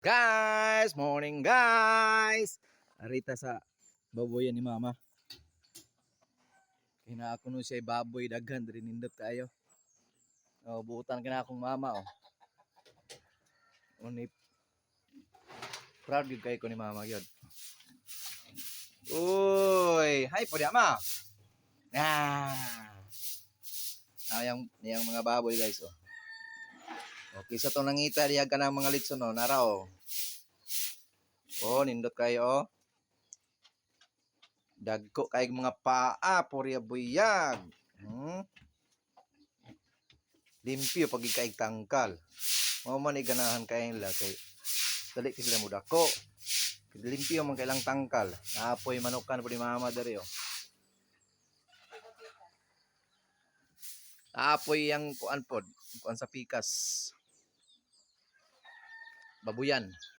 Guys, morning guys. Arita sa baboyan ni mama. Kina ako no siya baboy daghan diri nindot kayo. Oh, buutan kina akong mama oh. Unip proud gyud kay ko ni mama gyud. Uy, hi po di ama. Ah. Yang mga baboy guys oh. Okay, sa to nangita diya ka ng mga litson no, nara oh. Oh, nindot kayo oh. Dagko kay mga paa, purya buyag. Limpyo pag ikaig tangkal. Mao man ganahan kay nila kay dali sila mo dako. Limpyo man kailang tangkal. Naapoy manukan pud ni mama diri oh. Naapoy yang kuan pod, kuan sa pikas. Babuyan.